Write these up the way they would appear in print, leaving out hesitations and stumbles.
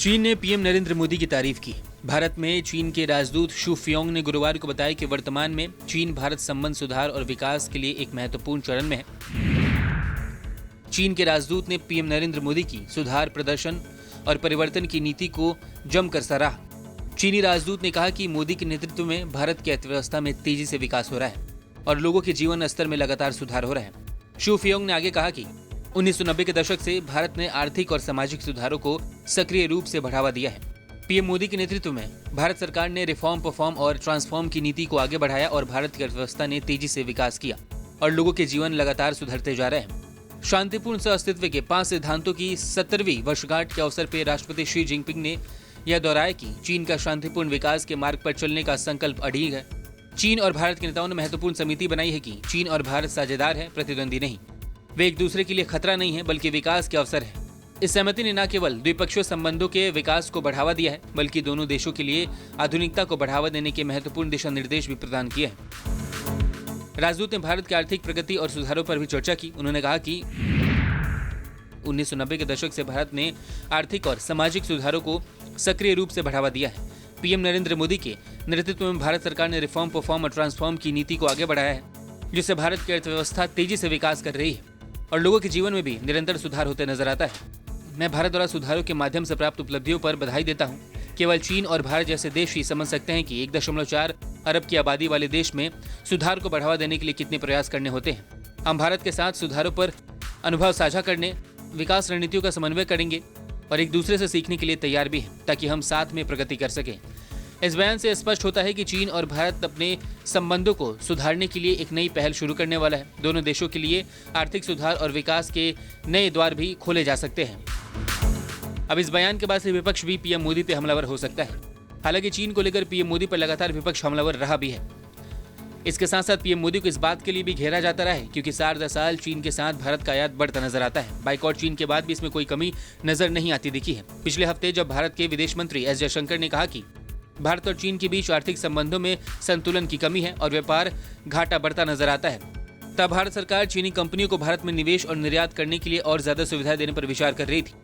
चीन ने पीएम नरेंद्र मोदी की तारीफ की। भारत में चीन के राजदूत शू फियोंग ने गुरुवार को बताया कि वर्तमान में चीन भारत संबंध सुधार और विकास के लिए एक महत्वपूर्ण चरण में है। चीन के राजदूत ने पीएम नरेंद्र मोदी की सुधार, प्रदर्शन और परिवर्तन की नीति को जमकर सराहा। चीनी राजदूत ने कहा कि मोदी के नेतृत्व में भारत की अर्थव्यवस्था में तेजी से विकास हो रहा है और लोगों के जीवन स्तर में लगातार सुधार हो रहा है। शू फियोंग ने आगे कहा कि 1990 के दशक से भारत ने आर्थिक और सामाजिक सुधारों को सक्रिय रूप से बढ़ावा दिया है। पीएम मोदी के नेतृत्व में भारत सरकार ने रिफॉर्म, परफॉर्म और ट्रांसफॉर्म की नीति को आगे बढ़ाया और भारत की अर्थव्यवस्था ने तेजी से विकास किया और लोगों के जीवन लगातार सुधरते जा रहे हैं। शांतिपूर्ण सहअस्तित्व के 5 सिद्धांतों की 70वीं वर्षगांठ के अवसर पर राष्ट्रपति शी जिनपिंग ने यह दोहराया कि चीन का शांतिपूर्ण विकास के मार्ग पर चलने का संकल्प अड़िग है। चीन और भारत के नेताओं ने महत्वपूर्ण समिति बनाई है कि चीन और भारत साझेदार है, प्रतिद्वंदी नहीं। वे एक दूसरे के लिए खतरा नहीं है बल्कि विकास के अवसर है। इस सहमति ने न केवल द्विपक्षीय संबंधों के विकास को बढ़ावा दिया है बल्कि दोनों देशों के लिए आधुनिकता को बढ़ावा देने के महत्वपूर्ण दिशा निर्देश भी प्रदान किए हैं। राजदूत ने भारत की आर्थिक प्रगति और सुधारों पर भी चर्चा की। उन्होंने कहा कि 1990 के दशक से भारत ने आर्थिक और सामाजिक सुधारों को सक्रिय रूप से बढ़ावा दिया है। पीएम नरेंद्र मोदी के नेतृत्व में भारत सरकार ने रिफॉर्म, परफॉर्म और ट्रांसफॉर्म की नीति को आगे बढ़ाया है, जिससे भारत की अर्थव्यवस्था तेजी से विकास कर रही है और लोगों के जीवन में भी निरंतर सुधार होते नजर आता है। मैं भारत द्वारा सुधारों के माध्यम से प्राप्त उपलब्धियों पर बधाई देता हूं। केवल चीन और भारत जैसे देश ही समझ सकते हैं कि 1.4 अरब की आबादी वाले देश में सुधार को बढ़ावा देने के लिए कितने प्रयास करने होते हैं। हम भारत के साथ सुधारों पर अनुभव साझा करने, विकास रणनीतियों का समन्वय करेंगे और एक दूसरे से सीखने के लिए तैयार भी हैं ताकि हम साथ में प्रगति कर सकें। इस बयान से स्पष्ट होता है कि चीन और भारत अपने संबंधों को सुधारने के लिए एक नई पहल शुरू करने वाला है। दोनों देशों के लिए आर्थिक सुधार और विकास के नए द्वार भी खोले जा सकते हैं। अब इस बयान के बाद से विपक्ष भी पीएम मोदी पे हमलावर हो सकता है। हालांकि चीन को लेकर पीएम मोदी पर लगातार विपक्ष हमलावर रहा भी है। इसके साथ साथ पीएम मोदी को इस बात के लिए भी घेरा जाता रहा है क्योंकि साल दर साल चीन के साथ भारत का आयात बढ़ता नजर आता है। बाइकॉट चीन के बाद भी इसमें कोई कमी नजर नहीं आती दिखी है। पिछले हफ्ते जब भारत के विदेश मंत्री एस जयशंकर ने कहा कि भारत और चीन के बीच आर्थिक संबंधों में संतुलन की कमी है और व्यापार घाटा बढ़ता नजर आता है, तब भारत सरकार चीनी कंपनियों को भारत में निवेश और निर्यात करने के लिए और ज्यादा सुविधाएं देने पर विचार कर रही थी।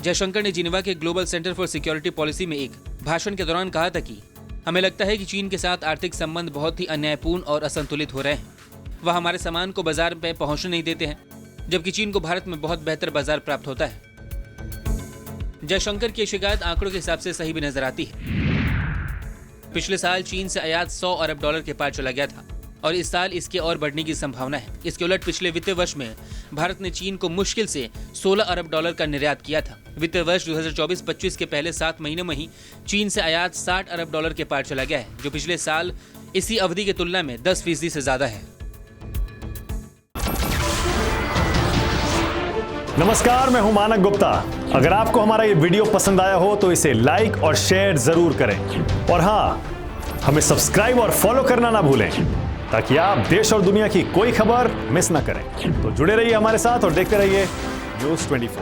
जयशंकर ने जिनेवा के global centre for security policy में एक भाषण के दौरान कहा था कि हमें लगता है कि चीन के साथ आर्थिक संबंध बहुत ही अन्यायपूर्ण और असंतुलित हो रहे हैं। वह हमारे सामान को बाजार में पहुंचने नहीं देते हैं, जबकि चीन को भारत में बहुत बेहतर बाजार प्राप्त होता है। जयशंकर की शिकायत आंकड़ों के हिसाब से सही भी नजर आती है। पिछले साल चीन से आयात 100 अरब डॉलर के पार चला गया था और इस साल इसके और बढ़ने की संभावना है। इसके उलट पिछले वित्तीय वर्ष में भारत ने चीन को मुश्किल से 16 अरब डॉलर का निर्यात किया था। वित्तीय वर्ष 2024-25 के पहले 7 महीनों में ही चीन से आयात 60 अरब डॉलर के पार चला गया है, जो पिछले साल इसी अवधि की तुलना में 10% से ज्यादा है। नमस्कार, मैं हूं मानक गुप्ता। अगर आपको हमारा ये वीडियो पसंद आया हो तो इसे लाइक और शेयर जरूर करें और हाँ, हमें सब्सक्राइब और फॉलो करना ना भूलें ताकि आप देश और दुनिया की कोई खबर मिस ना करें। तो जुड़े रहिए हमारे साथ और देखते रहिए न्यूज़ 24।